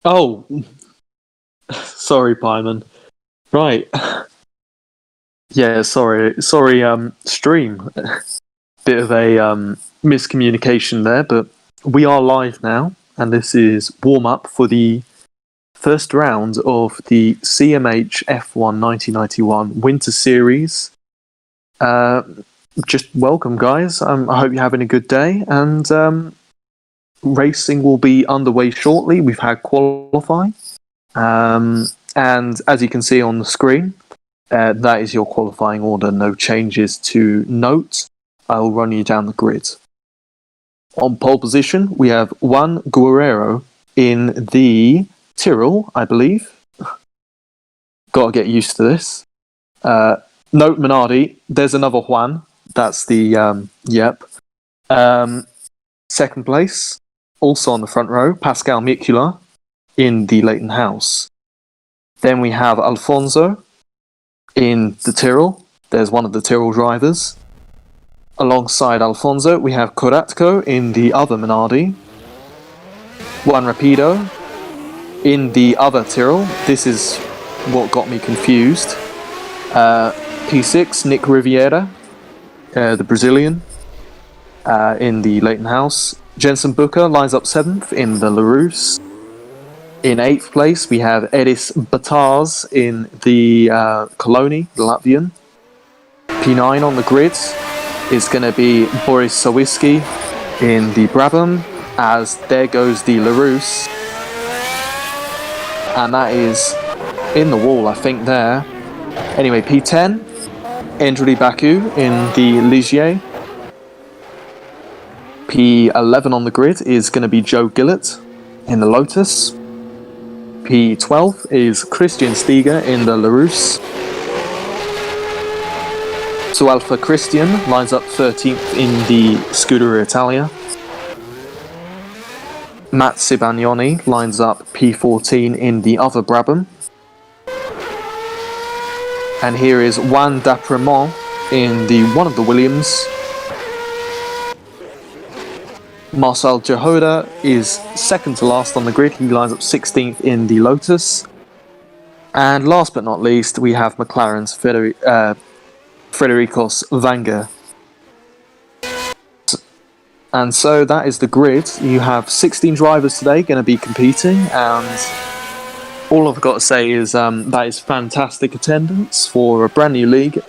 Oh, sorry, Pyman. Right. Yeah, sorry, stream. Bit of a miscommunication there, but we are live now, and this is warm up for the first round of the CMH F1 1991 Winter Series. Just welcome, guys. I hope you're having a good day, and racing will be underway shortly. We've had qualifying. And as you can see on the screen, that is your qualifying order. No changes to note. I'll run you down the grid. On pole position, we have Juan Guerrero in the Tyrrell, I believe. Got to get used to this. Note Minardi. There's another Juan. That's the, yep. Second place, also on the front row, Pascal Micula in the Leighton House. Then we have Alfonso in the Tyrrell. There's one of the Tyrrell drivers. Alongside Alfonso, we have Coratco in the other Minardi. Juan Rapido in the other Tyrrell. This is what got me confused. P6, Nick Riviera, the Brazilian, in the Leighton House. Jensen Booker lines up 7th in the Larousse. In 8th place, we have Edis Batars in the Coloni, the Latvian. P9 on the grid is going to be Boris Sawiski in the Brabham, as there goes the Larousse. And that is in the wall, I think, there. Anyway, P10, Endrili Baku in the Ligier. P11 on the grid is going to be Joe Gillett in the Lotus. P12 is Christian Stiger in the Larousse. So Alpha Christian lines up 13th in the Scuderia Italia. Matt Sibagnoni lines up P14 in the other Brabham. And here is Juan Dapremont in the one of the Williams. Marcel Jehoda is second to last on the grid. He lines up 16th in the Lotus. And last but not least, we have McLaren's Frederikos Vanger. And so that is the grid. You have 16 drivers today going to be competing, and all I've got to say is that is fantastic attendance for a brand new league.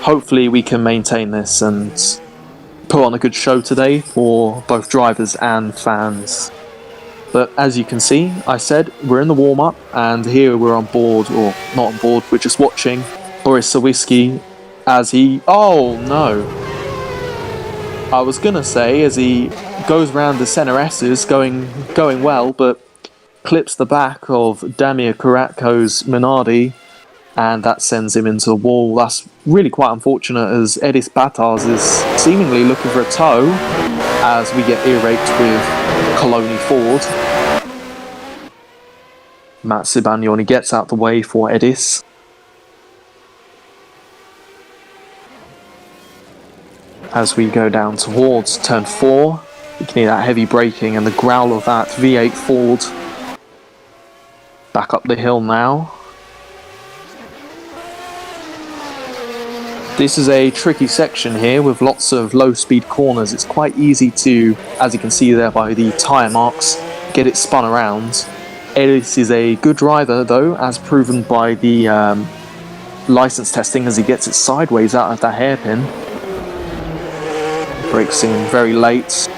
Hopefully we can maintain this and put on a good show today for both drivers and fans. But as you can see, I said we're in the warm-up, and here we're on board, or not on board, we're just watching Boris Sawiski as he... Oh no! I was gonna say as he goes round the centre S's, going well, but clips the back of Damir Karatko's Minardi, and that sends him into the wall. That's really quite unfortunate, as Edis Batars is seemingly looking for a tow as we get ear-raked with Coloni Ford. Matt Sibagnoni gets out the way for Edis. As we go down towards turn 4, you can hear that heavy braking and the growl of that V8 Ford. Back up the hill now. This is a tricky section here with lots of low speed corners. It's quite easy to, as you can see there by the tyre marks, get it spun around. Edis is a good driver though, as proven by the license testing, as he gets it sideways out of that hairpin. Breaks in very late,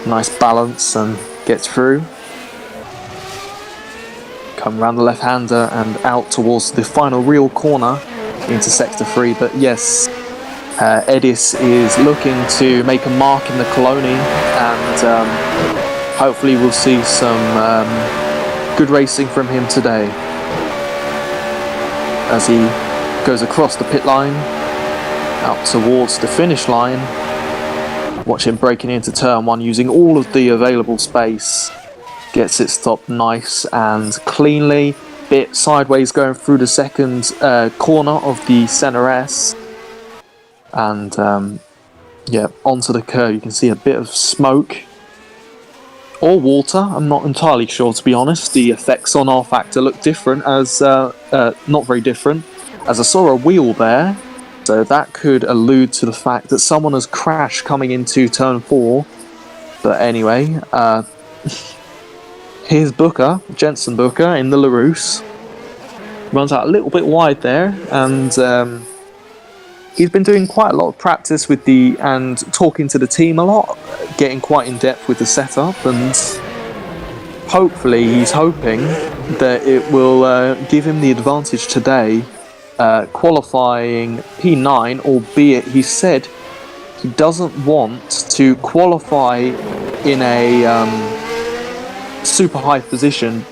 nice balance, and gets through. Come around the left-hander and out towards the final real corner into sector 3. But yes, Edis is looking to make a mark in the Coloni, and hopefully we'll see some good racing from him today as he goes across the pit line out towards the finish line. Watch him breaking into turn 1 using all of the available space. Gets it stopped nice and cleanly. Bit sideways going through the second corner of the centre S. And yeah, onto the curb. You can see a bit of smoke or water. I'm not entirely sure, to be honest. The effects on R Factor look different, as not very different, as I saw a wheel there, so that could allude to the fact that someone has crashed coming into turn 4. But anyway, here's Booker, Jensen Booker in the LaRousse. Runs out a little bit wide there, and he's been doing quite a lot of practice with and talking to the team a lot, getting quite in depth with the setup, and hopefully he's hoping that it will give him the advantage today, qualifying P9, albeit he said he doesn't want to qualify in a super high position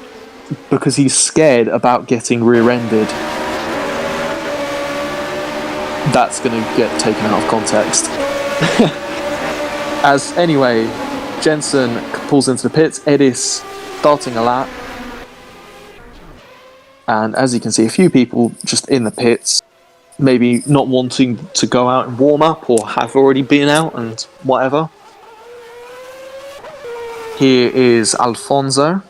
because he's scared about getting rear-ended. That's going to get taken out of context. Anyway, Jensen pulls into the pits, Edis starting a lap, and as you can see, a few people just in the pits, maybe not wanting to go out and warm up or have already been out and whatever. Here is Alfonso.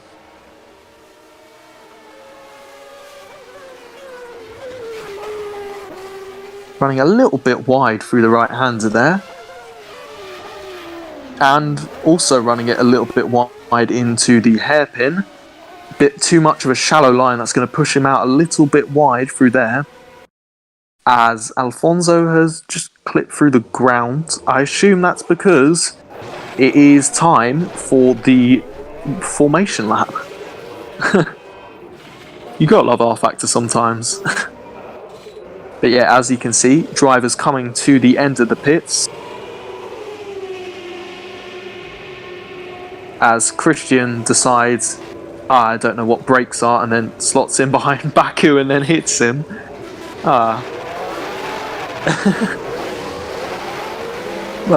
Running a little bit wide through the right-hander there. And also running it a little bit wide into the hairpin. Bit too much of a shallow line, that's going to push him out a little bit wide through there. As Alfonso has just clipped through the ground. I assume that's because it is time for the formation lap. You gotta love R Factor sometimes. But yeah, as you can see, drivers coming to the end of the pits. As Christian decides, I don't know what brakes are, and then slots in behind Baku and then hits him. Well,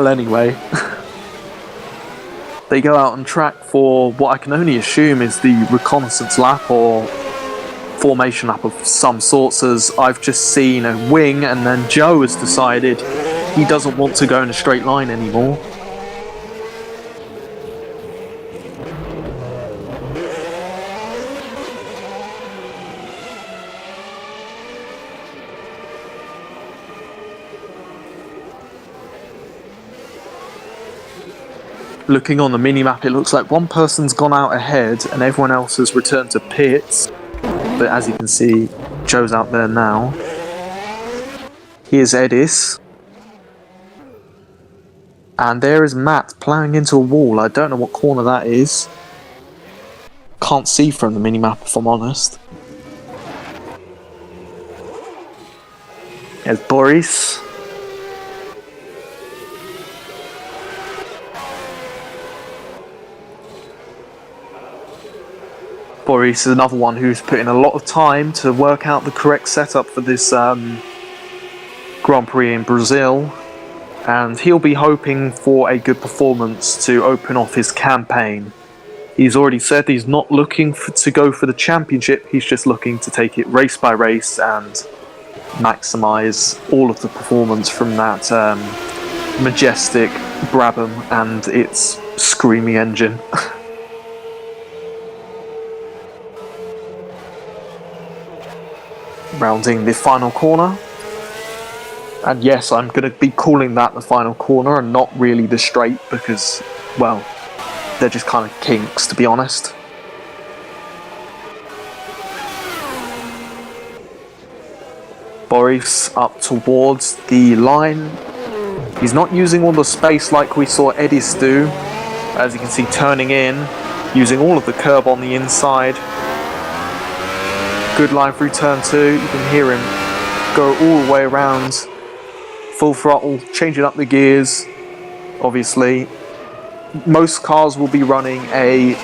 anyway. They go out on track for what I can only assume is the reconnaissance lap or formation lap of some sorts, as I've just seen a wing and then Joe has decided he doesn't want to go in a straight line anymore. Looking on the mini-map, it looks like one person's gone out ahead and everyone else has returned to pits. But as you can see, Joe's out there now. Here's Edis. And there is Matt ploughing into a wall. I don't know what corner that is. Can't see from the mini-map, if I'm honest. There's Boris. Boris is another one who's put in a lot of time to work out the correct setup for this Grand Prix in Brazil, and he'll be hoping for a good performance to open off his campaign. He's already said he's not looking to go for the championship, he's just looking to take it race by race and maximise all of the performance from that majestic Brabham and its screaming engine. Rounding the final corner, and yes, I'm going to be calling that the final corner and not really the straight because, well, they're just kind of kinks, to be honest. Boris up towards the line. He's not using all the space like we saw Edis do, as you can see, turning in, using all of the curb on the inside. Good line through turn 2, you can hear him go all the way around, full throttle, changing up the gears. Obviously, most cars will be running a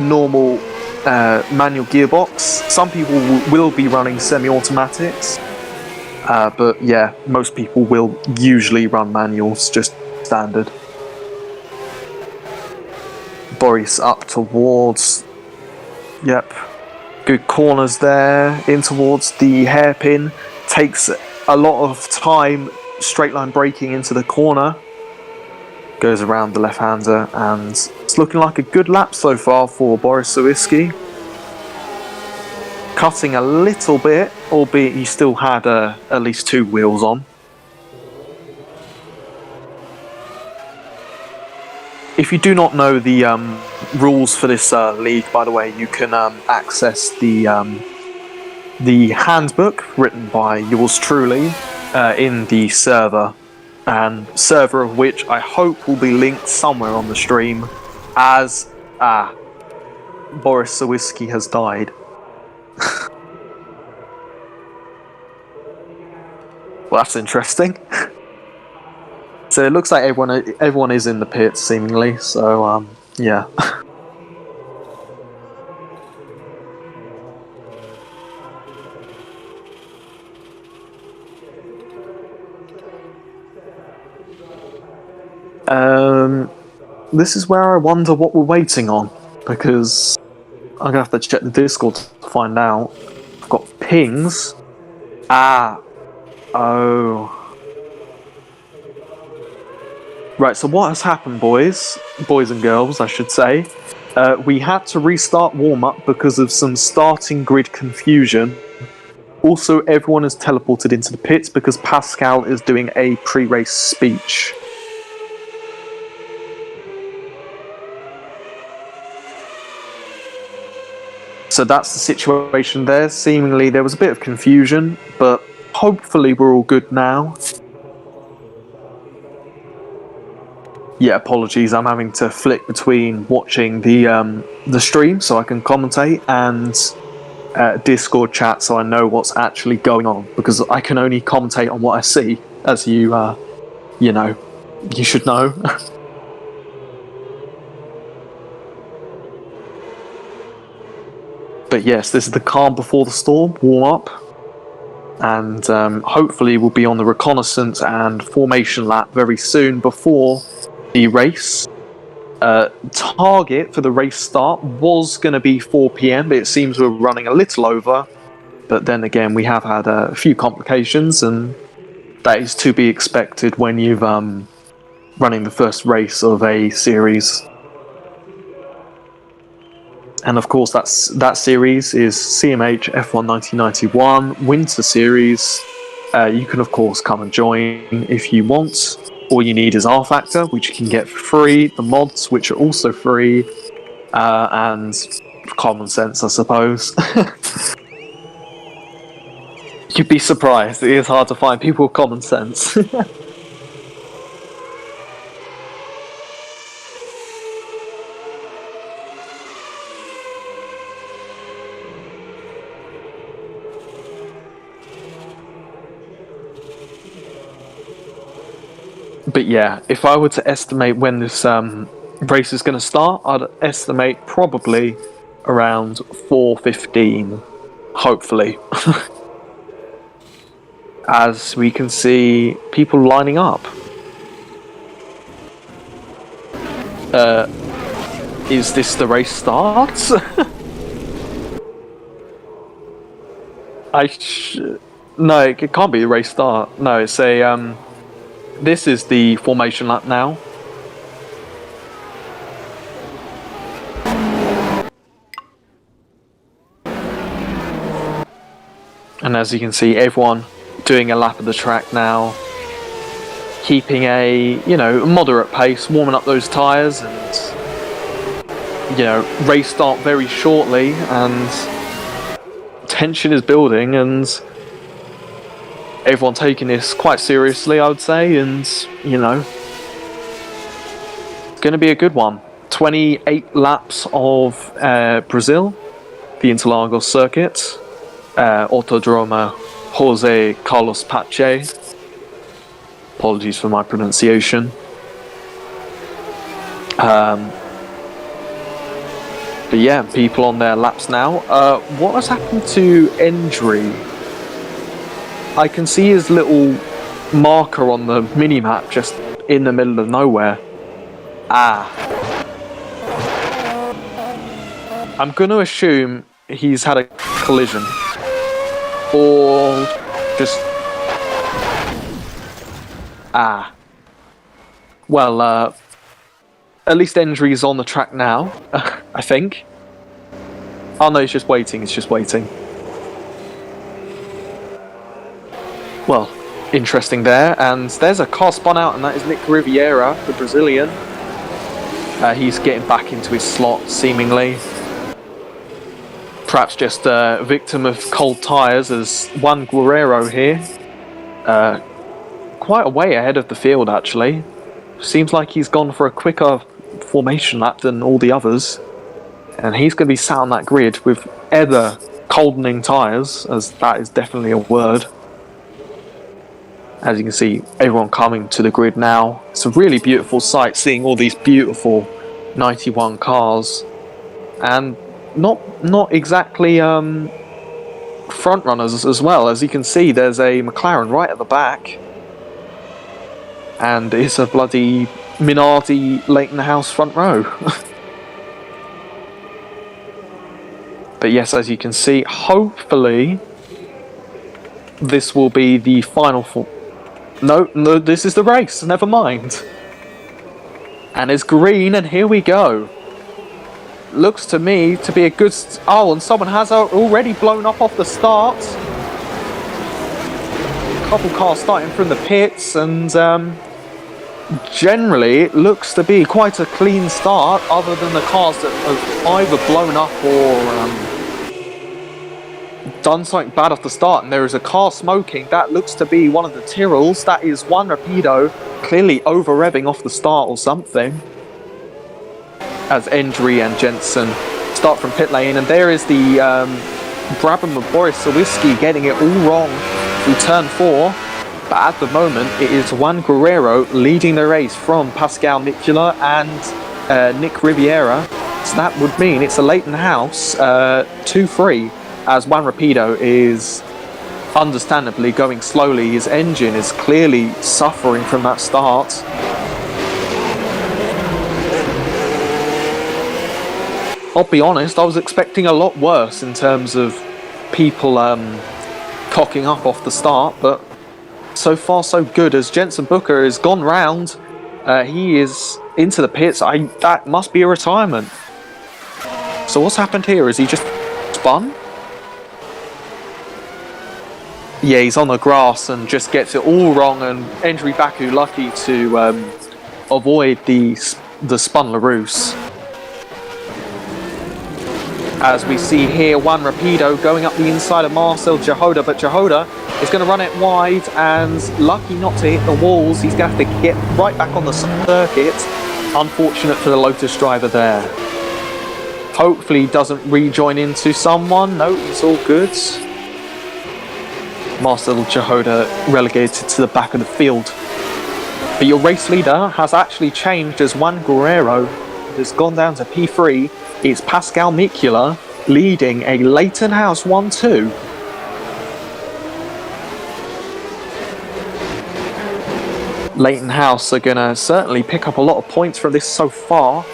normal manual gearbox. Some people will be running semi-automatics, but yeah, most people will usually run manuals, just standard. Boris up towards, yep. Good corners there, in towards the hairpin. Takes a lot of time straight line braking into the corner. goes around the left-hander, and it's looking like a good lap so far for Boris Sawitzki. Cutting a little bit, albeit he still had at least 2 wheels on. If you do not know the rules for this league, by the way, you can access the handbook written by yours truly in the server, and server of which I hope will be linked somewhere on the stream, as Boris Sawitzki has died. Well, that's interesting. So it looks like everyone is in the pits seemingly. So yeah. This is where I wonder what we're waiting on, because I'm gonna have to check the Discord to find out. I've got pings. Oh. Right, so what has happened, boys and girls, I should say. We had to restart warm-up because of some starting grid confusion. Also, everyone is teleported into the pits because Pascal is doing a pre-race speech. So that's the situation there. Seemingly there was a bit of confusion, but hopefully we're all good now. Yeah, apologies, I'm having to flick between watching the stream so I can commentate and Discord chat so I know what's actually going on, because I can only commentate on what I see, as you know, you should know. But yes, this is the calm before the storm, warm up, and hopefully we'll be on the reconnaissance and formation lap very soon before the race. Target for the race start was going to be 4 PM, but it seems we're running a little over. But then again, we have had a few complications, and that is to be expected when you've running the first race of a series. And of course, that series is CMH F1 1991 Winter Series. You can of course come and join if you want. All you need is R Factor, which you can get for free, the mods, which are also free, and common sense, I suppose. You'd be surprised, it is hard to find people with common sense. But yeah, if I were to estimate when this race is going to start, I'd estimate probably around 4:15, hopefully. As we can see people lining up. Is this the race start? No, it can't be the race start. No, it's a this is the formation lap now. And as you can see, everyone doing a lap of the track now, keeping a, moderate pace, warming up those tyres, and, race start very shortly, and tension is building, and everyone taking this quite seriously, I would say, and, it's going to be a good one. 28 laps of Brazil, the Interlagos circuit, Autodromo Jose Carlos Pache. Apologies for my pronunciation. But yeah, people on their laps now. What has happened to Endry? I can see his little marker on the mini-map just in the middle of nowhere. I'm going to assume he's had a collision. Or just... Well, At least Endry's on the track now, I think. Oh no, he's just waiting, he's just waiting. Well, interesting there, and there's a car spun out, and that is Nick Riviera, the Brazilian. He's getting back into his slot, seemingly. Perhaps just a victim of cold tyres, as Juan Guerrero here. Quite a way ahead of the field, actually. Seems like he's gone for a quicker formation lap than all the others. And he's going to be sat on that grid with ever coldening tyres, as that is definitely a word. As you can see, everyone coming to the grid now. It's a really beautiful sight, seeing all these beautiful 91 cars. And not exactly front runners as well. As you can see, there's a McLaren right at the back. And it's a bloody Minardi Leighton House front row. But yes, as you can see, hopefully this will be the final No, this is the race, never mind. And it's green, and here we go. Looks to me to be a good... Oh, and someone has already blown up off the start. A couple cars starting from the pits, and generally it looks to be quite a clean start, other than the cars that have either blown up or done something bad off the start. And there is a car smoking. That looks to be one of the Tyrrells. That is Juan Rapido, clearly over-revving off the start or something. As Endry and Jensen start from pit lane, and there is the Brabham of Boris Sawiski getting it all wrong through turn 4. But at the moment, it is Juan Guerrero leading the race from Pascal Micula and Nick Riviera. So that would mean it's a Leighton House 2-3, as Juan Rapido is understandably going slowly. His engine is clearly suffering from that start. I'll be honest, I was expecting a lot worse in terms of people cocking up off the start, but so far so good, as Jensen Booker has gone round. He is into the pits. That must be a retirement. So what's happened here? Is he just spun? Yeah, he's on the grass and just gets it all wrong, and Endry Baku lucky to avoid the spun LaRousse. As we see here, Juan Rapido going up the inside of Marcel Jahoda, but Jahoda is going to run it wide, and lucky not to hit the walls. He's going to have to get right back on the circuit. Unfortunate for the Lotus driver there. Hopefully he doesn't rejoin into someone. No, it's all good. Marcel Jahoda relegated to the back of the field. But your race leader has actually changed, as Juan Guerrero has gone down to P3. It's Pascal Micula leading a Leighton House 1-2. Leighton House are going to certainly pick up a lot of points from this so far.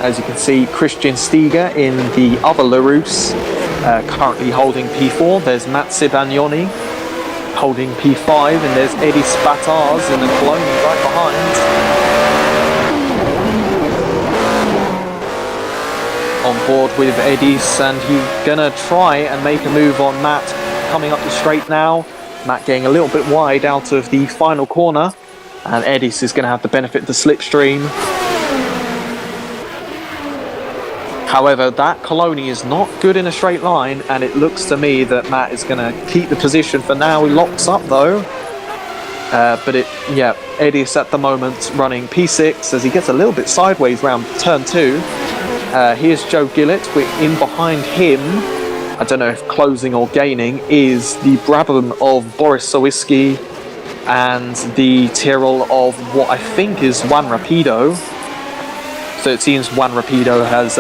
As you can see, Christian Stiga in the other LaRousse, currently holding P4. There's Matt Sibagnoni holding P5, and there's Eddie Spatars in the Coloni right behind. On board with Eddie's, and he's gonna try and make a move on Matt coming up the straight now. Matt getting a little bit wide out of the final corner, and Eddie's is gonna have the benefit of the slipstream. However, that Coloni is not good in a straight line, and it looks to me that Matt is gonna keep the position for now. He locks up though. Eddie's at the moment running P6 as he gets a little bit sideways round turn 2. Here's Joe Gillett. We're in behind him. I don't know if closing or gaining is the Brabham of Boris Sawiski and the Tyrrell of what I think is Juan Rapido. So it seems Juan Rapido has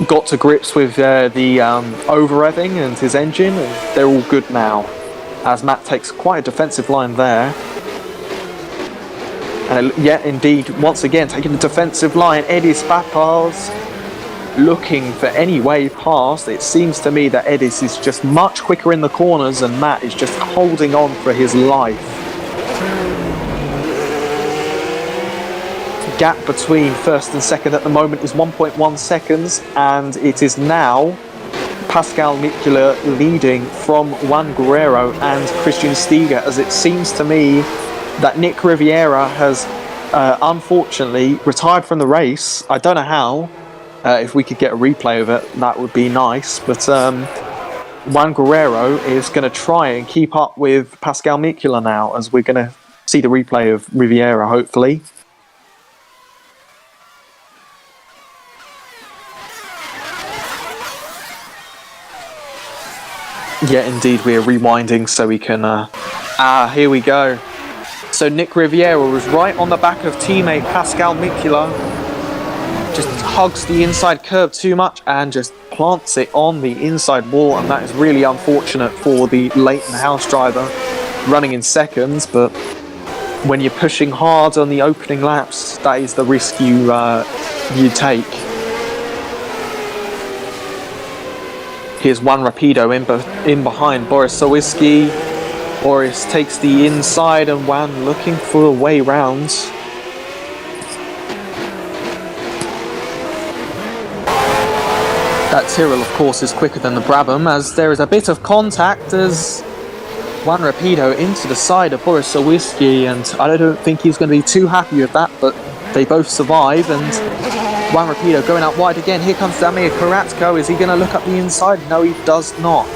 got to grips with the over-revving and his engine, and they're all good now. As Matt takes quite a defensive line there. And indeed, once again, taking the defensive line, Eddie Spapars looking for any way past. It seems to me that Edis is just much quicker in the corners and Matt is just holding on for his life. Gap between first and second at the moment is 1.1 seconds, and it is now Pascal Mikula leading from Juan Guerrero and Christian Stiga, as it seems to me that Nick Riviera has unfortunately retired from the race. I don't know how. If we could get a replay of it, that would be nice. But Juan Guerrero is going to try and keep up with Pascal Mikula now, as we're going to see the replay of Riviera, hopefully. Yeah, indeed, we're rewinding so we can... here we go. So Nick Riviera was right on the back of teammate Pascal Mikula. Just hugs the inside curb too much and just plants it on the inside wall, and that is really unfortunate for the Leighton House driver running in seconds. But when you're pushing hard on the opening laps, that is the risk you take. Here's Juan Rapido in behind Boris Sawiski. Boris takes the inside and Juan looking for a way round. That Tyrrell, of course, is quicker than the Brabham, as there is a bit of contact as Juan Rapido into the side of Boris Sawiski, and I don't think he's going to be too happy with that, but they both survive, and Juan Rapido going out wide again. Here comes Damir Karatko. Is he going to look up the inside? No, he does not.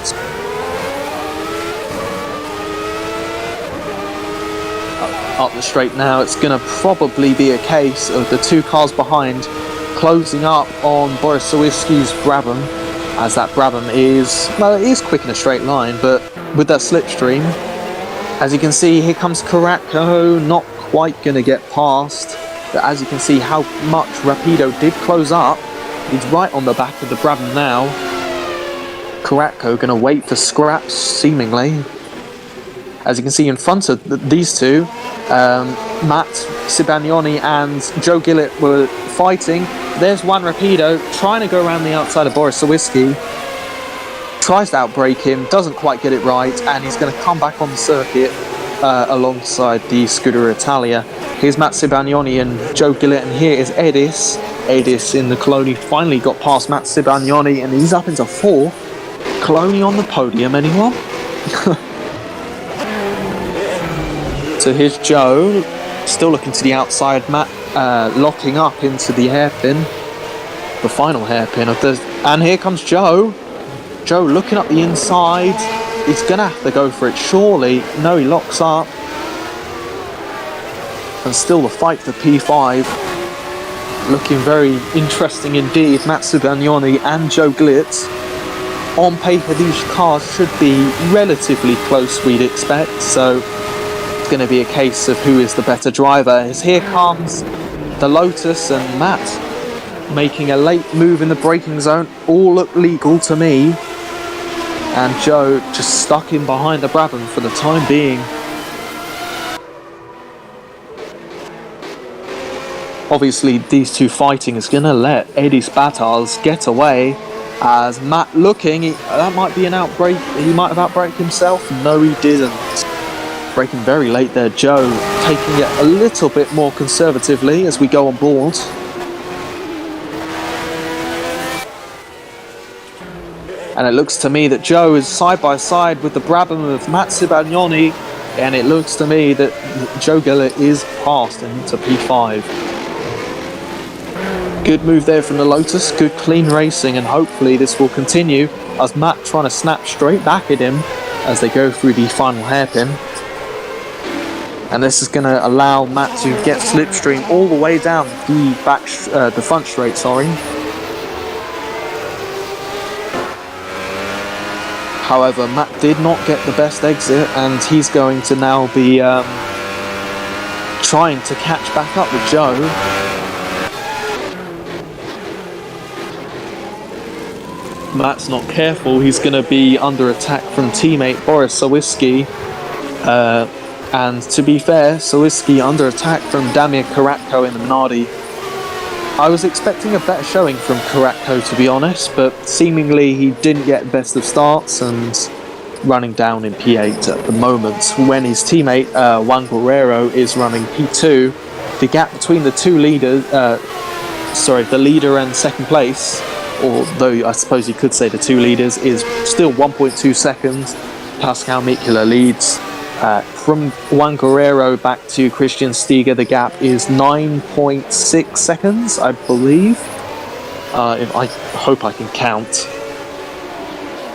Up the straight now, it's going to probably be a case of the two cars behind closing up on Boris Sawiski's Brabham, as that Brabham is, well, it is quick in a straight line, but with that slipstream, as you can see, here comes Karatko, not quite going to get past, but as you can see how much Rapido did close up. He's right on the back of the Brabham now. Karatko going to wait for scraps, seemingly. As you can see in front of these two, Matt Sibagnoni and Joe Gillett were fighting. There's Juan Rapido trying to go around the outside of Boris Sawiski. Tries to outbrake him, doesn't quite get it right, and he's going to come back on the circuit alongside the Scuderia Italia. Here's Matt Sibagnoni and Joe Gillett, and here is Edis. Edis in the Coloni finally got past Matt Sibagnoni, and he's up into fourth. Coloni on the podium, anyone? So here's Joe, still looking to the outside. Matt locking up into the hairpin, the final hairpin of the... And here comes Joe. Joe looking up the inside. He's going to have to go for it, surely. No, he locks up. And still the fight for P5. Looking very interesting indeed. Matt Sibagnoni and Joe Glitz. On paper, these cars should be relatively close, we'd expect. So going to be a case of who is the better driver, as here comes the Lotus, and Matt making a late move in the braking zone. All look legal to me, and Joe just stuck in behind the Brabham for the time being. Obviously these two fighting is going to let Edis Battars get away, as Matt looking, that might be an outbreak. He might have outbraked himself. No, he didn't. Braking very late there, Joe taking it a little bit more conservatively as we go on board. And it looks to me that Joe is side by side with the Brabham of Matt Sibagnoni, and it looks to me that Joe Gillett is passed into P5. Good move there from the Lotus, good clean racing, and hopefully this will continue, as Matt trying to snap straight back at him as they go through the final hairpin. And this is going to allow Matt to get slipstream all the way down the front straight, sorry. However, Matt did not get the best exit, and he's going to now be trying to catch back up with Joe. Matt's not careful, he's going to be under attack from teammate Boris Sawiski. And to be fair, Sawiski under attack from Damir Karatko in the Minardi. I was expecting a better showing from Karatko, to be honest, but seemingly he didn't get best of starts and running down in P8 at the moment. When his teammate Juan Guerrero is running P2, the gap between the two leaders, the leader and second place, although I suppose you could say the two leaders, is still 1.2 seconds. Pascal Mikula leads. From Juan Guerrero back to Christian Stiga, the gap is 9.6 seconds, I believe. If I hope I can count.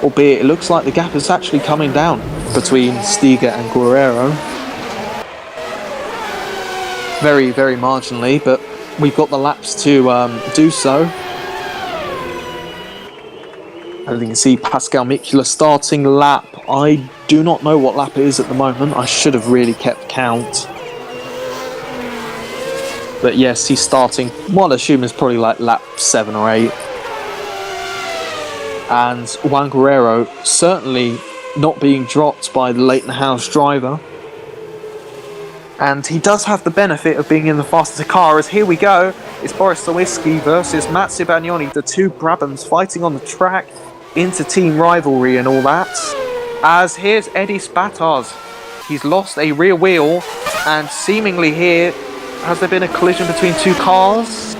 Albeit it looks like the gap is actually coming down between Stiga and Guerrero. Very, very marginally, but we've got the laps to do so. As you can see, Pascal Mikula starting lap. I do not know what lap it is at the moment. I should have really kept count. But yes, he's starting, what I assume is probably like lap 7 or 8. And Juan Guerrero certainly not being dropped by the Leighton House driver. And he does have the benefit of being in the fastest car, as here we go. It's Boris Sawiski versus Matt Sibagnoni, the two Brabhams fighting on the track into team rivalry and all that. As here's Eddie Spatars. He's lost a rear wheel, and seemingly here, has there been a collision between two cars?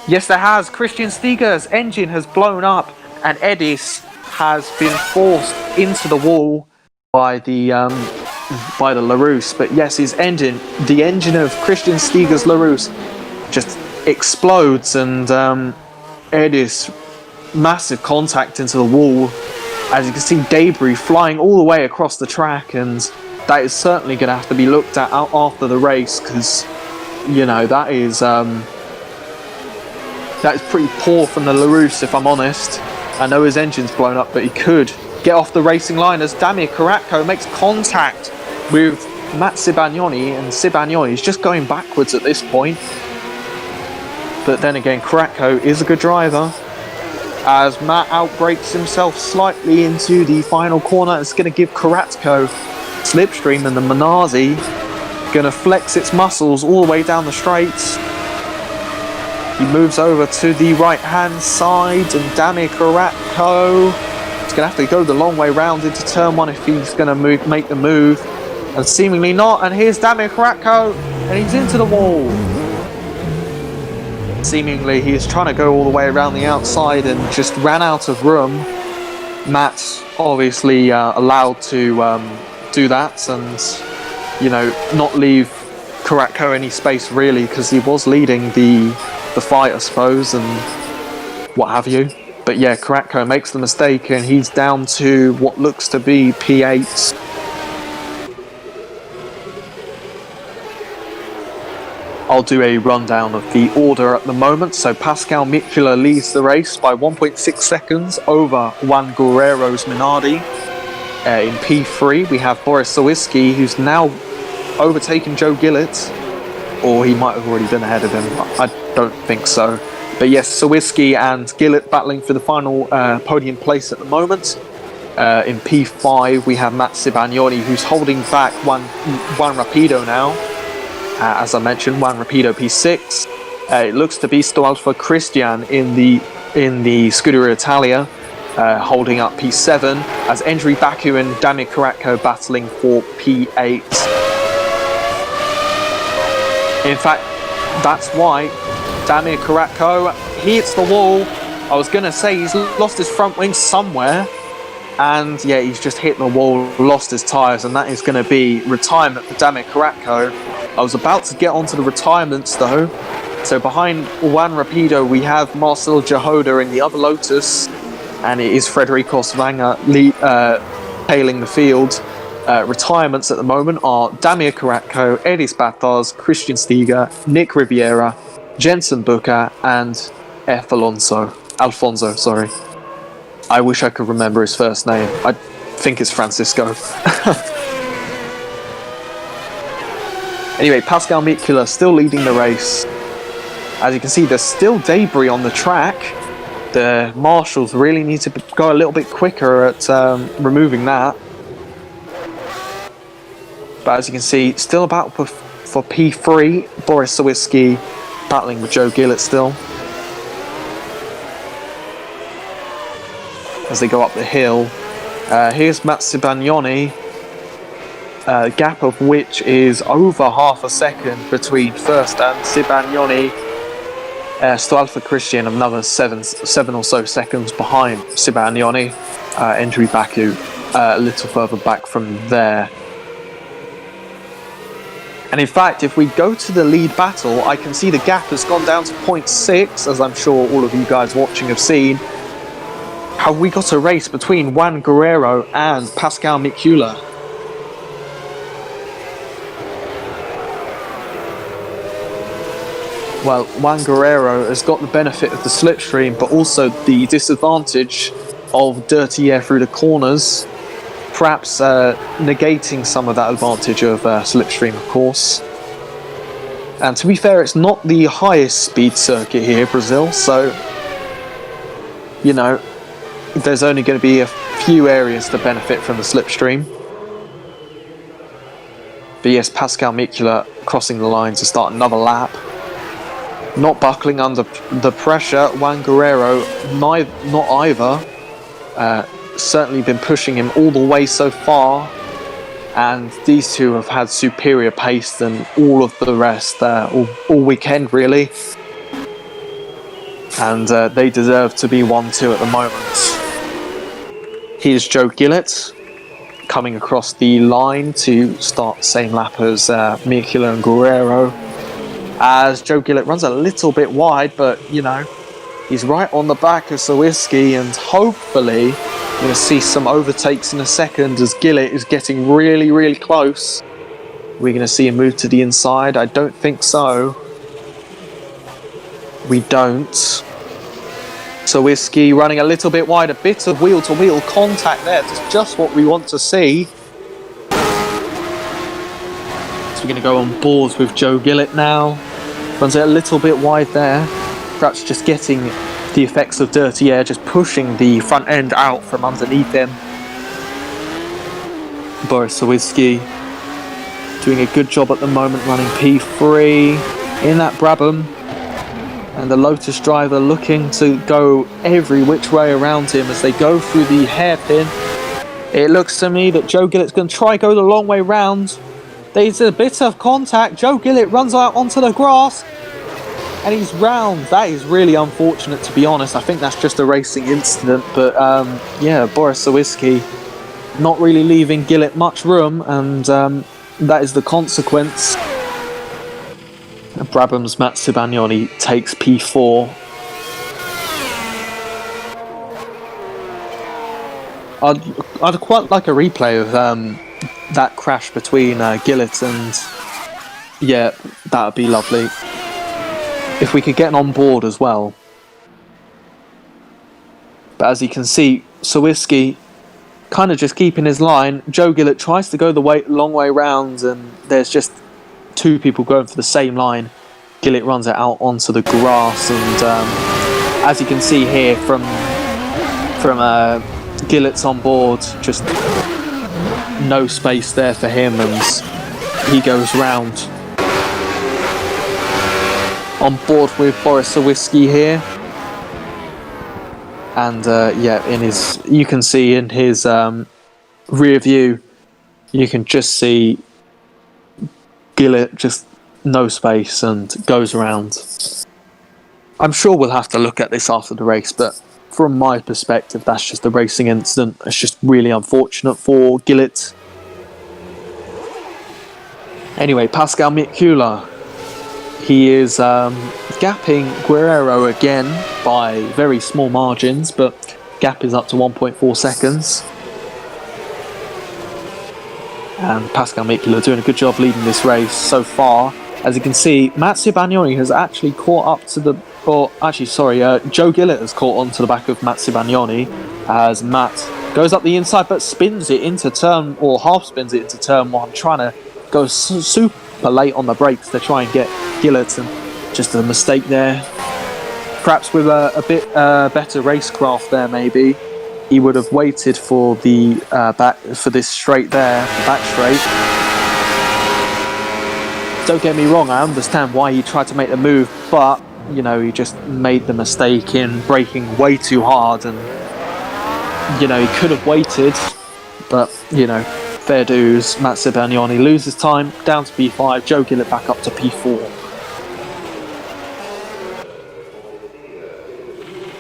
Yes, there has. Christian Stiga's engine has blown up, and Eddie's has been forced into the wall by the LaRousse. But yes, his engine, the engine of Christian Stiga's LaRousse, just explodes, and Eddie's massive contact into the wall. As you can see, debris flying all the way across the track, and that is certainly going to have to be looked at after the race, because, you know, that is pretty poor from the LaRousse, if I'm honest. I know his engine's blown up, but he could get off the racing line as Damir Karatko makes contact with Matt Sibagnoni, and Sibagnoni is just going backwards at this point. But then again, Karatko is a good driver. As Matt outbrakes himself slightly into the final corner, it's going to give Karatko slipstream, and the Minardi going to flex its muscles all the way down the straights. He moves over to the right-hand side, and Damir Karatko is going to have to go the long way round into turn 1 if he's going to make the move. And seemingly not, and here's Damir Karatko, and he's into the wall. Seemingly he is trying to go all the way around the outside and just ran out of room. Matt's obviously allowed to do that and, you know, not leave Karatko any space really, because he was leading the fight, I suppose, and what have you. But yeah, Karatko makes the mistake, and he's down to what looks to be P8. I'll do a rundown of the order at the moment. So Pascal Mikula leads the race by 1.6 seconds over Juan Guerrero's Minardi. In P3 we have Boris Sawiski, who's now overtaken Joe Gillett, or he might have already been ahead of him. I don't think so. But yes, Sawiski and Gillett battling for the final podium place at the moment. In P5 we have Matt Sibagnoni, who's holding back Juan Rapido now. As I mentioned, Juan Rapido P6. It looks to be still Alpha Christian in the Scuderia Italia, holding up P7, as Endry Baku and Damir Karatko battling for P8. In fact, that's why Damir Karatko, he hits the wall. I was going to say he's lost his front wing somewhere, and yeah, he's just hit the wall, lost his tyres, and that is going to be retirement for Damir Karatko. I was about to get onto the retirements though. So behind Juan Rapido we have Marcel Jahoda in the other Lotus, and it is Frederico Svanger tailing the field. Retirements at the moment are Damir Karatko, Eddie Spatars, Christian Stiga, Nick Riviera, Jensen Booker, and Alfonso, sorry. I wish I could remember his first name. I think it's Francisco. Anyway, Pascal Mikula still leading the race. As you can see, there's still debris on the track. The marshals really need to go a little bit quicker at removing that. But as you can see, still about for P3, Boris Sawiski battling with Joe Gillett still. As they go up the hill. Here's Matt Cibagnoni, gap of which is over half a second between first and Cibagnoni. Still Alpha Christian, another seven or so seconds behind Cibagnoni. Entry Baku a little further back from there. And in fact, if we go to the lead battle, I can see the gap has gone down to 0.6, as I'm sure all of you guys watching have seen. Have we got a race between Juan Guerrero and Pascal Mikula? Well, Juan Guerrero has got the benefit of the slipstream, but also the disadvantage of dirty air through the corners, perhaps negating some of that advantage of slipstream, of course. And to be fair, it's not the highest speed circuit here, Brazil, so, you know, there's only going to be a few areas to benefit from the slipstream. But yes, Pascal Mikula crossing the line to start another lap. Not buckling under the pressure. Juan Guerrero, not either. Certainly been pushing him all the way so far. And these two have had superior pace than all of the rest all weekend, really. And they deserve to be 1-2 at the moment. Here's Joe Gillett coming across the line to start the same lap as Mikula and Guerrero. As Joe Gillett runs a little bit wide, but, you know, he's right on the back of Sawiski, and hopefully we're going to see some overtakes in a second as Gillett is getting really, really close. We're going to see him move to the inside. I don't think so. We don't. Sawiski running a little bit wide, a bit of wheel-to-wheel contact there. That's just what we want to see. So we're going to go on board with Joe Gillett now. Runs it a little bit wide there. Perhaps just getting the effects of dirty air, just pushing the front end out from underneath him. Boris Sawiski doing a good job at the moment, running P3 in that Brabham. And the Lotus driver looking to go every which way around him as they go through the hairpin. It looks to me that Joe Gillett's going to try go the long way round. There's a bit of contact. Joe Gillett runs out onto the grass. And he's round. That is really unfortunate, to be honest. I think that's just a racing incident. But yeah, Boris Sawiski not really leaving Gillett much room. And that is the consequence. Brabham's Matt Cibagnoni takes P4. I'd quite like a replay of that crash between Gillett and... Yeah, that would be lovely. If we could get on board as well. But as you can see, Sawiski kind of just keeping his line. Joe Gillett tries to go the long way round, and there's just two people going for the same line. Gillett runs it out onto the grass, and as you can see here from Gillett's on board, just no space there for him, and he goes round. On board with Boris Sawiski here, and yeah, you can see in his rear view, you can just see Gillett just no space and goes around. I'm sure we'll have to look at this after the race, but from my perspective, that's just a racing incident. It's just really unfortunate for Gillett. Anyway, Pascal Mikula. He is gapping Guerrero again by very small margins, but gap is up to 1.4 seconds. And Pascal Mikula doing a good job leading this race so far. As you can see, Matt Cibagnoni has actually caught up to the... Joe Gillett has caught on to the back of Matt Cibagnoni as Matt goes up the inside but spins it into turn, or half spins it into turn one, trying to go super late on the brakes to try and get Gillett, and just a mistake there. Perhaps with a bit better racecraft there, maybe he would have waited for the back for this straight there, the back straight. don't get me wrong, I understand why he tried to make the move, but, you know, he just made the mistake in braking way too hard, and, you know, he could have waited, but, you know, fair dues. Matt Cibagnoni loses time, down to P5, Joe Gillett back up to P4.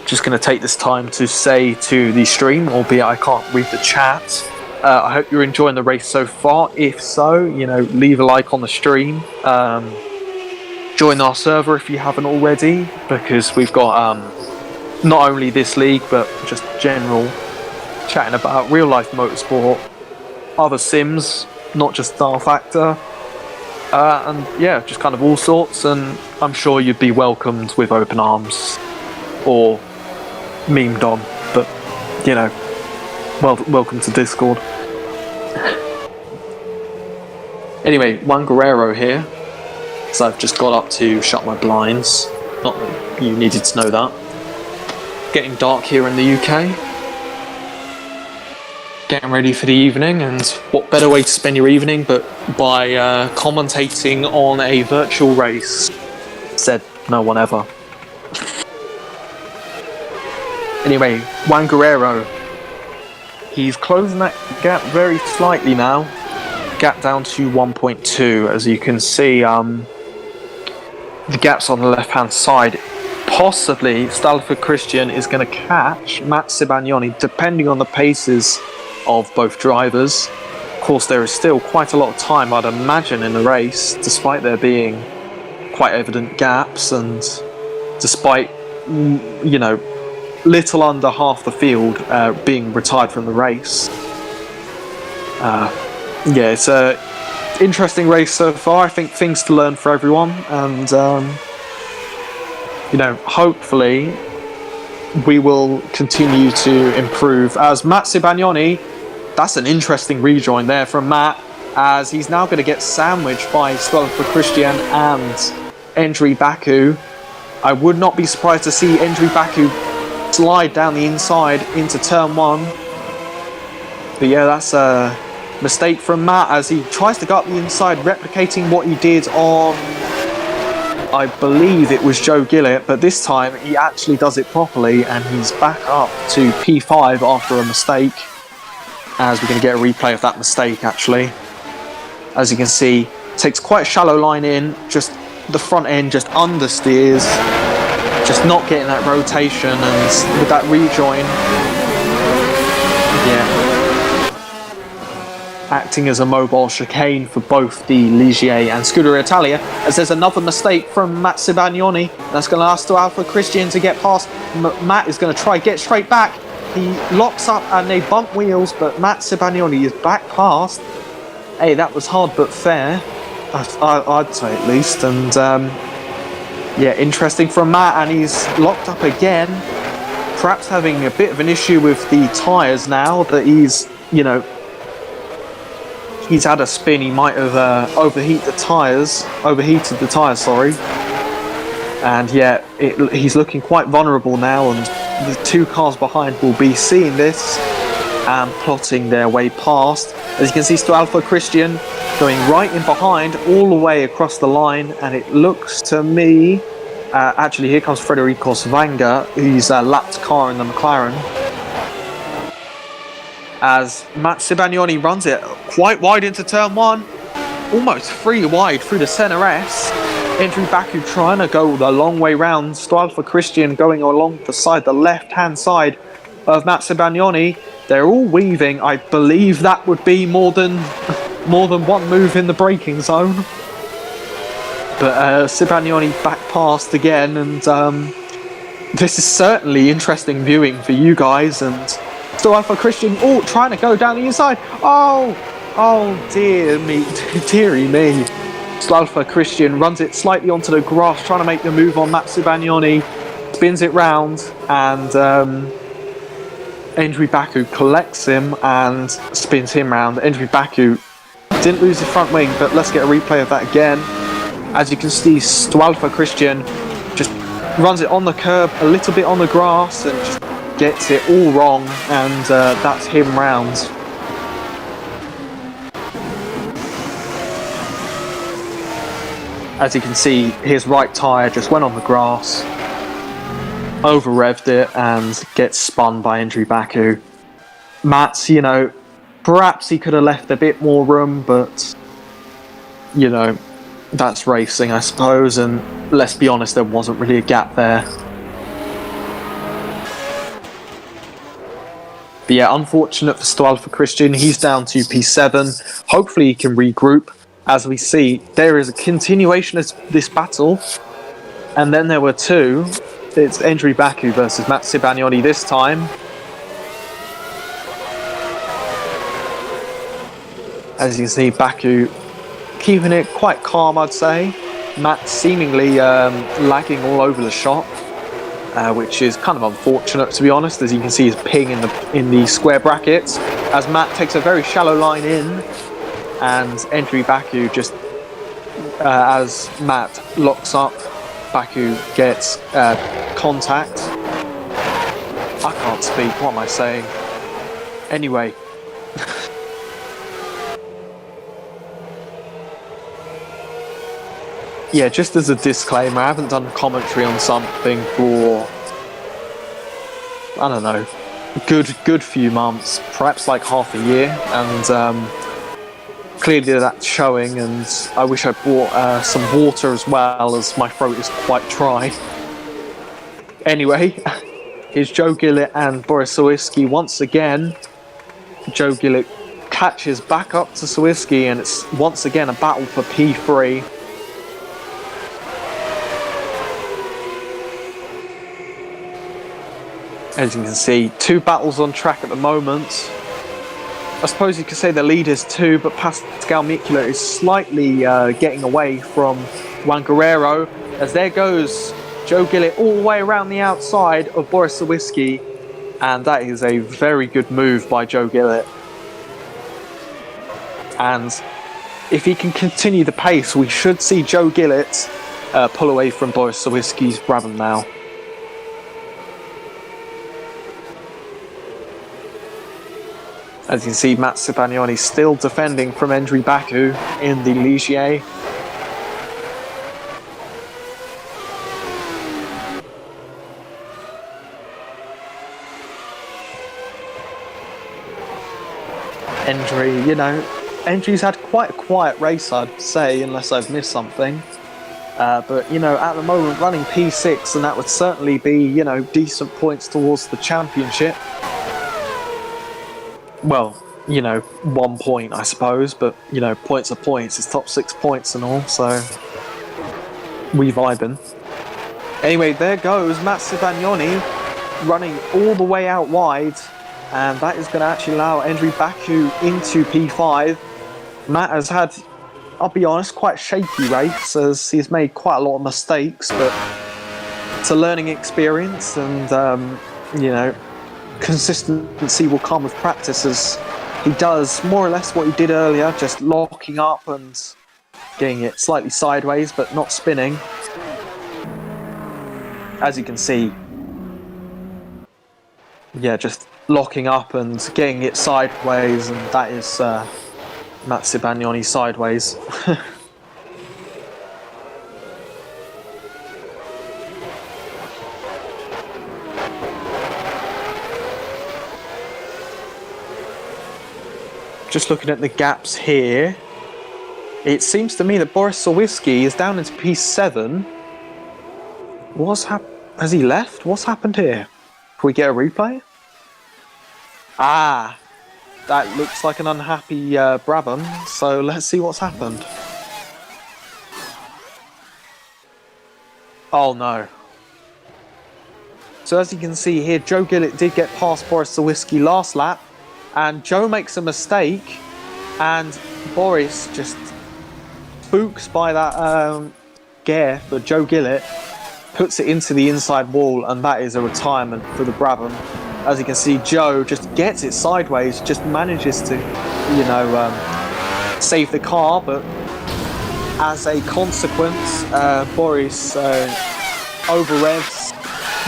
Just going to take this time to say to the stream, albeit I can't read the chat, I hope you're enjoying the race so far. If so, you know, leave a like on the stream. Join our server if you haven't already, because we've got not only this league, but just general chatting about real life motorsport, other sims, not just Star Factor, and yeah, just kind of all sorts. And I'm sure you'd be welcomed with open arms, or memed on, but you know, welcome to Discord. Anyway, Juan Guerrero here, so I've just got up to shut my blinds, not that you needed to know that. Getting dark here in the UK, getting ready for the evening, and what better way to spend your evening but by commentating on a virtual race, said no one ever. Anyway, Juan Guerrero, he's closing that gap very slightly now. Gap down to 1.2. As you can see, the gap's on the left-hand side. Possibly, Stalford Christian is going to catch Matt Cibagnoni, depending on the paces of both drivers. Of course, there is still quite a lot of time, I'd imagine, in the race, despite there being quite evident gaps, and despite, you know, little under half the field being retired from the race. Yeah, it's a interesting race so far. I think things to learn for everyone, and you know, hopefully we will continue to improve. As Matt Cibagnoni, that's an interesting rejoin there from Matt, as he's now going to get sandwiched by Stalford Christian and Endry Baku. I would not be surprised to see Endry Baku slide down the inside into turn 1. But yeah, that's a mistake from Matt as he tries to go up the inside, replicating what he did on, I believe it was Joe Gillett, but this time he actually does it properly, and he's back up to P5 after a mistake, as we're going to get a replay of that mistake actually. As you can see, takes quite a shallow line in, just the front end just understeers, just not getting that rotation, and with that rejoin, yeah, acting as a mobile chicane for both the Ligier and Scuderia Italia, as there's another mistake from Matt Cibagnoni. That's going to ask to Alpha Christian to get past. Matt is going to try get straight back. He locks up and they bump wheels, but Matt Cibagnoni is back past. Hey, that was hard but fair, I'd say at least. And yeah, interesting from Matt, and he's locked up again. Perhaps having a bit of an issue with the tyres now that he's, you know, he's had a spin. He might have overheated the tyres, sorry. And yeah, he's looking quite vulnerable now, and the two cars behind will be seeing this and plotting their way past. As you can see, Alpha Christian going right in behind, all the way across the line, and it looks to me, actually here comes Federico Svanga, who's a lapped car in the McLaren, as Matt Cibagnoni runs it quite wide into turn 1, almost 3 wide through the centre S. Endry Baku trying to go the long way round. Alpha Christian going along the left-hand side of Matt Cibagnoni. They're all weaving. I believe that would be more than one move in the braking zone. But Cibagnoni back past again, and this is certainly interesting viewing for you guys. And still Alpha Christian, trying to go down the inside. Oh dear me, dearie me. Alpha Christian runs it slightly onto the grass, trying to make the move on Matt Cibagnoni, spins it round, and Endry Baku collects him and spins him round. Endry Baku didn't lose his front wing, but let's get a replay of that again. As you can see, Alpha Christian just runs it on the curb, a little bit on the grass, and just gets it all wrong, and that's him round. As you can see, his right tyre just went on the grass, over-revved it, and gets spun by Andrew Baku. Matt's, you know, perhaps he could have left a bit more room, but, you know, that's racing, I suppose, and let's be honest, there wasn't really a gap there. But yeah, unfortunate for Stoll for Christian. He's down to P7. Hopefully he can regroup. As we see, there is a continuation of this battle. And then there were two. It's Andrew Baku versus Matt Sibagnoni this time. As you can see, Baku keeping it quite calm, I'd say. Matt seemingly lagging all over the shop. Which is kind of unfortunate, to be honest, as you can see his ping in the square brackets, as Matt takes a very shallow line in, and Andrew Baku just, as Matt locks up, Baku gets contact. I can't speak, what am I saying? Anyway. Yeah, just as a disclaimer, I haven't done commentary on something for, I don't know, good few months, perhaps like half a year, and clearly that's showing, and I wish I brought some water as well, as my throat is quite dry. Anyway, here's Joe Gillett and Boris Sawicki once again. Joe Gillett catches back up to Sawicki, and it's once again a battle for P3. As you can see, two battles on track at the moment. I suppose you could say the lead is two, but Pascal Mikula is slightly getting away from Juan Guerrero. As there goes Joe Gillett all the way around the outside of Boris Sawicki, and that is a very good move by Joe Gillett. And if he can continue the pace, we should see Joe Gillett pull away from Boris Sawicki's Brabham now. As you can see, Matt Sibagnoni still defending from Andrew Baku in the Ligier. Andrew, you know, Andrew's had quite a quiet race, I'd say, unless I've missed something. But, you know, at the moment running P6, and that would certainly be, you know, decent points towards the championship. Well, you know, 1 point, I suppose, but, you know, points are points. It's top 6 points and all, so we vibing. Anyway, there goes Matt Sibagnoni running all the way out wide, and that is going to actually allow Andrew Baku into P5. Matt has had, I'll be honest, quite a shaky race, as he's made quite a lot of mistakes, but it's a learning experience, and, you know, consistency will come with practice, as he does more or less what he did earlier, just locking up and getting it slightly sideways but not spinning. As you can see, yeah, just locking up and getting it sideways, and that is Matt Sibagnoni sideways. Just looking at the gaps here, it seems to me that Boris Sawicki is down into P7. Has he left? What's happened here? Can we get a replay? Ah, that looks like an unhappy Brabham, so let's see what's happened. Oh no. So as you can see here, Joe Gillett did get past Boris Sawicki last lap, and Joe makes a mistake, and Boris just spooks by that gear, but Joe Gillett puts it into the inside wall, and that is a retirement for the Brabham. As you can see, Joe just gets it sideways, just manages to, you know, save the car, but as a consequence, Boris over-revs,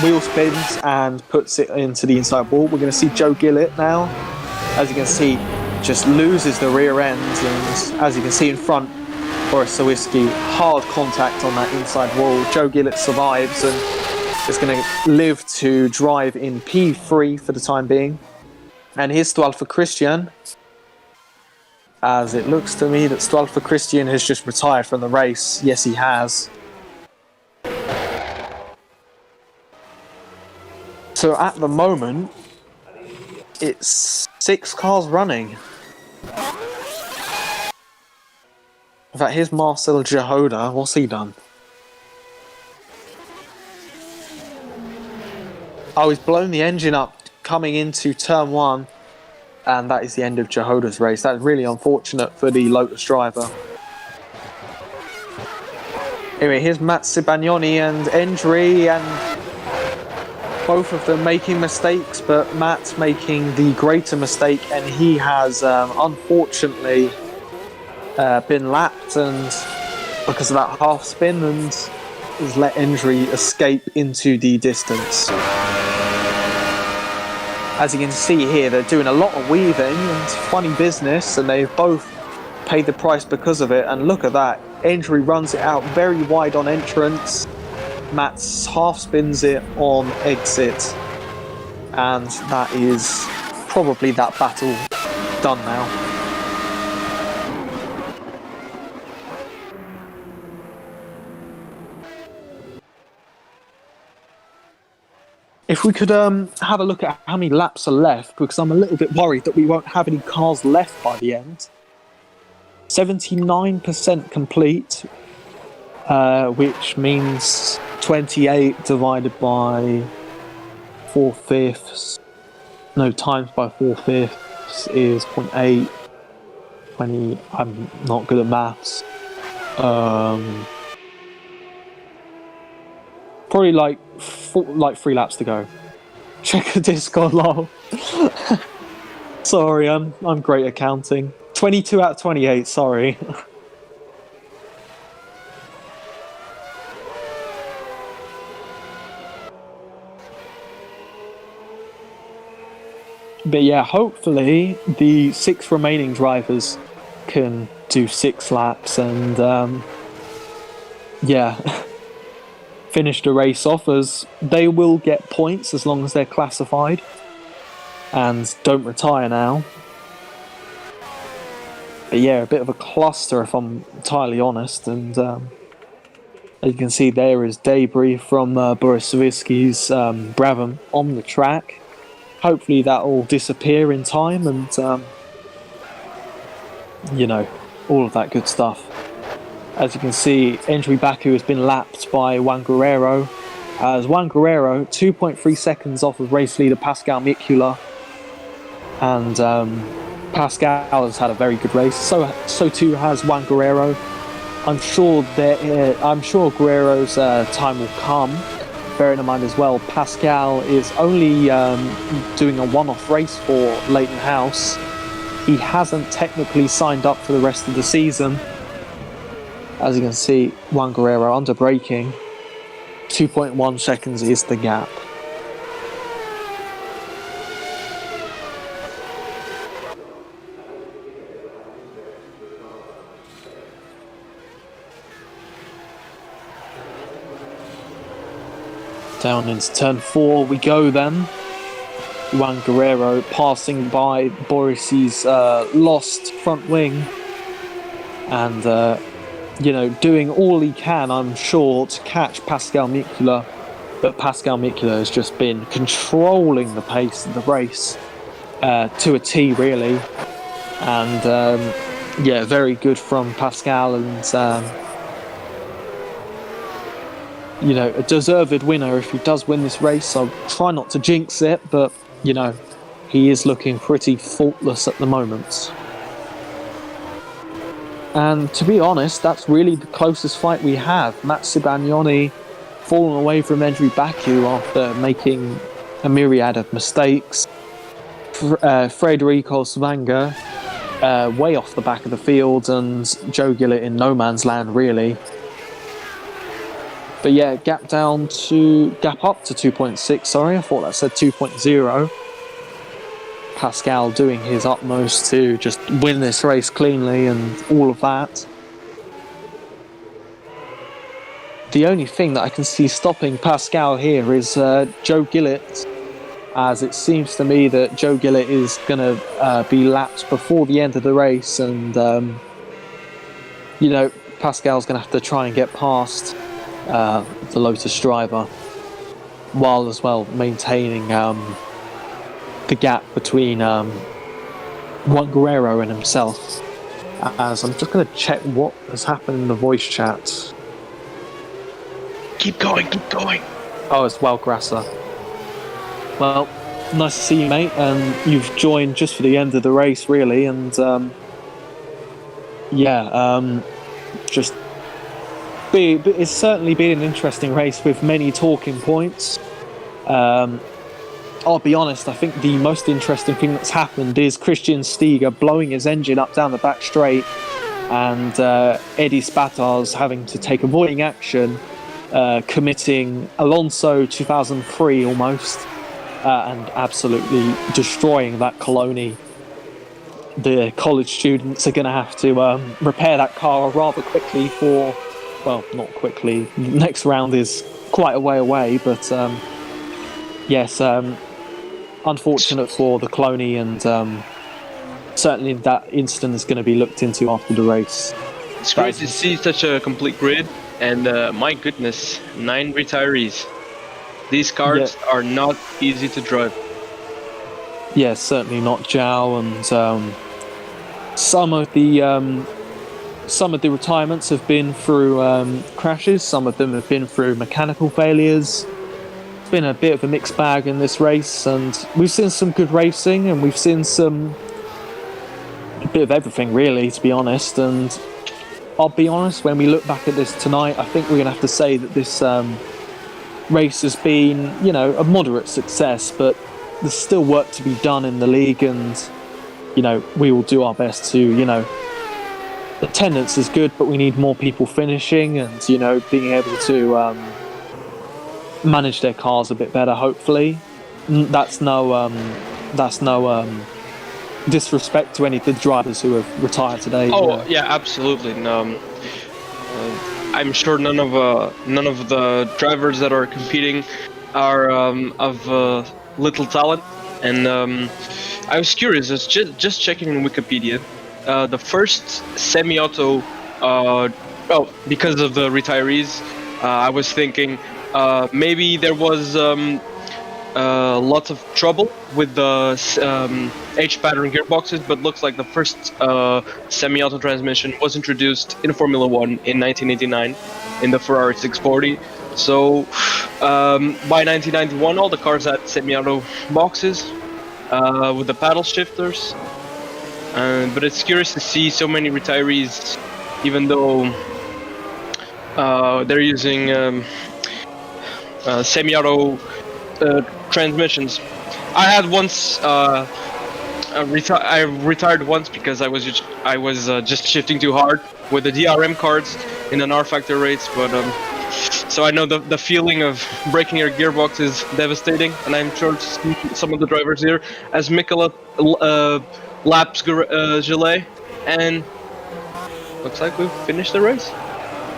wheel spins, and puts it into the inside wall. We're going to see Joe Gillett now. As you can see, just loses the rear end, and as you can see in front, Boris Sawitzki, hard contact on that inside wall. Joe Gillett survives and is going to live to drive in P3 for the time being. And here's Stwalfa Christian, as it looks to me that Stwalfa Christian has just retired from the race. Yes, he has. So at the moment, it's 6 cars running. In fact, here's Marcel Jehoda. What's he done? Oh, he's blown the engine up coming into turn 1. And that is the end of Jehoda's race. That's really unfortunate for the Lotus driver. Anyway, here's Matt Sibagnoni and Endry, and both of them making mistakes, but Matt's making the greater mistake, and he has unfortunately been lapped, and because of that half spin, and has let Endry escape into the distance. As you can see here, they're doing a lot of weaving and funny business, and they've both paid the price because of it. And look at that, Endry runs it out very wide on entrance. Matt's half spins it on exit, and that is probably that battle done now. If we could have a look at how many laps are left, because I'm a little bit worried that we won't have any cars left by the end. 79% complete, which means 28 divided by 4/5, no, times by 4/5 is 0.8. 20, I'm not good at maths. Probably like 3 laps to go. Check the Discord, lol. Sorry, I'm great at counting. 22 out of 28, sorry. But yeah, hopefully the 6 remaining drivers can do 6 laps and yeah, finish the race off, as they will get points as long as they're classified and don't retire now. But yeah, a bit of a cluster if I'm entirely honest, and as you can see there is debris from Boris Sawitzki's Brabham on the track. Hopefully that will disappear in time, and you know, all of that good stuff. As you can see, Endry Baku has been lapped by Juan Guerrero, as Juan Guerrero 2.3 seconds off of race leader Pascal Mikula, and Pascal has had a very good race. So too has Juan Guerrero. I'm sure Guerrero's time will come. Bearing in mind as well, Pascal is only doing a one-off race for Leighton House. He hasn't technically signed up for the rest of the season. As you can see, Juan Guerrero under braking. 2.1 seconds is the gap. Down into turn 4 we go then. Juan Guerrero passing by Boris's lost front wing, and you know, doing all he can, I'm sure, to catch Pascal Mikula, but Pascal Mikula has just been controlling the pace of the race to a T, really. And yeah, very good from Pascal, and you know, a deserved winner if he does win this race. I'll try not to jinx it, but you know, he is looking pretty faultless at the moment. And to be honest, that's really the closest fight we have. Matt Sibagnoni falling away from Endry Baku after making a myriad of mistakes. Frederico Svanga way off the back of the field, and Joe Gillett in no man's land, really. But yeah, gap up to 2.6, sorry, I thought that said 2.0. Pascal doing his utmost to just win this race cleanly and all of that. The only thing that I can see stopping Pascal here is Joe Gillett, as it seems to me that Joe Gillett is going to be lapped before the end of the race, and Pascal's going to have to try and get past the Lotus driver, while as well maintaining the gap between Juan Guerrero and himself. As I'm just going to check what has happened in the voice chat. Keep going, keep going. Oh, it's Grasser. Well, nice to see you, mate. And you've joined just for the end of the race, really. And it's certainly been an interesting race with many talking points. I'll be honest, I think the most interesting thing that's happened is Christian Steger blowing his engine up down the back straight, and Eddie Spatars having to take avoiding action, committing Alonso 2003 almost, and absolutely destroying that Coloni. The college students are going to have to repair that car rather quickly not quickly. Next round is quite a way away, but yes, unfortunate for the Coloni, and certainly that incident is going to be looked into after the race. It's great to see such a complete grid, and my goodness, 9 retirees. These cars are not easy to drive. Yeah, certainly not Zhao, and some of the retirements have been through crashes. Some of them have been through mechanical failures. It's been a bit of a mixed bag in this race, and we've seen some good racing, and we've seen a bit of everything, really, to be honest. And I'll be honest, when we look back at this tonight, I think we're going to have to say that this race has been, a moderate success, but there's still work to be done in the league, and we will do our best to, attendance is good, but we need more people finishing and being able to manage their cars a bit better, hopefully. That's no disrespect to any of the drivers who have retired today. Yeah, absolutely. I'm sure none of the drivers that are competing are of little talent, and I was curious. I was just checking in Wikipedia. The first semi-auto, because of the retirees, I was thinking maybe there was lots of trouble with the H-pattern gearboxes, but looks like the first semi-auto transmission was introduced in Formula 1 in 1989 in the Ferrari 640. So by 1991, all the cars had semi-auto boxes with the paddle shifters. But it's curious to see so many retirees, even though they're using semi-auto transmissions. I had once I retired once because I was just shifting too hard with the DRM cards in an R Factor race, but so I know the feeling of breaking your gearbox is devastating, and I'm sure some of the drivers here, as Mikola laps Gillet, and looks like we've finished the race.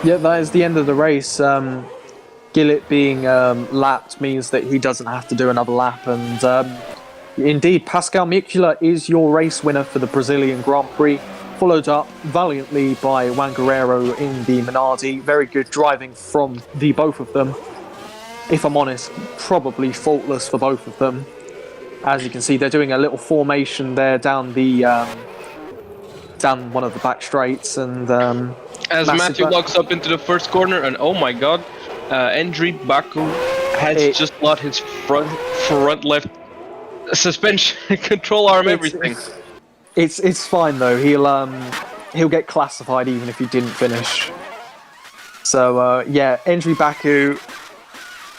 Yeah, that is the end of the race. Gillett being lapped means that he doesn't have to do another lap, and indeed, Pascal Mikola is your race winner for the Brazilian Grand Prix, followed up valiantly by Juan Guerrero in the Minardi. Very good driving from the both of them. If I'm honest, probably faultless for both of them. As you can see, they're doing a little formation there down the down one of the back straights, and as Matthew locks up into the first corner, and oh my god, Andriy Baku has just lost his front left suspension control arm, everything. It's fine though. He'll get classified even if he didn't finish. So yeah, Andriy Baku.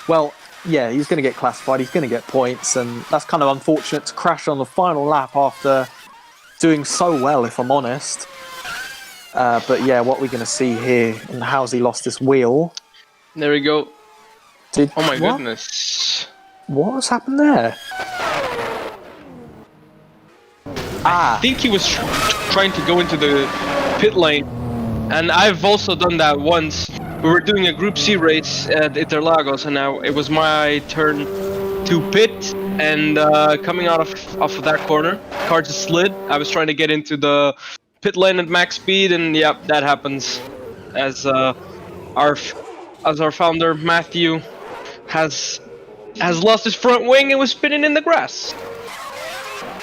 Well, yeah, he's going to get classified. He's going to get points, and that's kind of unfortunate to crash on the final lap after doing so well, if I'm honest. But yeah, what we're going to see here, and how's he lost this wheel? There we go. Oh my goodness. What has happened there? I think he was trying to go into the pit lane, and I've also done that once. we were doing a Group C race at Interlagos, and now it was my turn to pit. And coming out of that corner, car just slid. I was trying to get into the pit lane at max speed, and yeah, that happens. As our founder Matthew has lost his front wing and was spinning in the grass.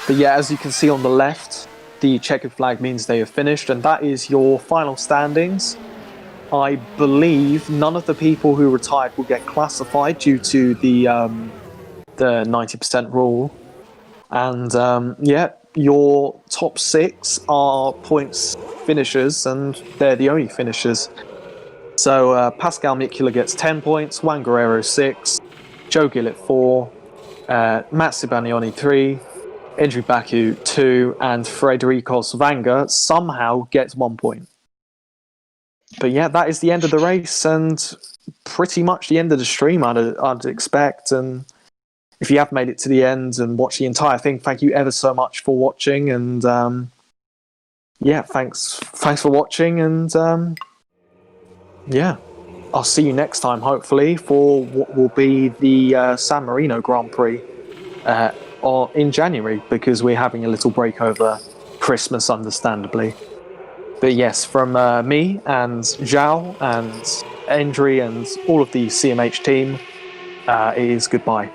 But yeah, as you can see on the left, the checkered flag means they have finished, and that is your final standings. I believe none of the people who retired will get classified due to the 90% rule. And yeah, your top 6 are points finishers, and they're the only finishers. So Pascal Mikula gets 10 points, Juan Guerrero 6, Joe Gillett 4, Matt Sibanioni 3, Andrew Baku 2, and Frederico Vanga somehow gets 1 point. But yeah, that is the end of the race, and pretty much the end of the stream, I'd expect. And if you have made it to the end and watched the entire thing, thank you ever so much for watching. And yeah, thanks for watching. And yeah, I'll see you next time, hopefully, for what will be the San Marino Grand Prix or in January, because we're having a little break over Christmas, understandably. But yes, from me and Zhao and Endry and all of the CMH team, it is goodbye.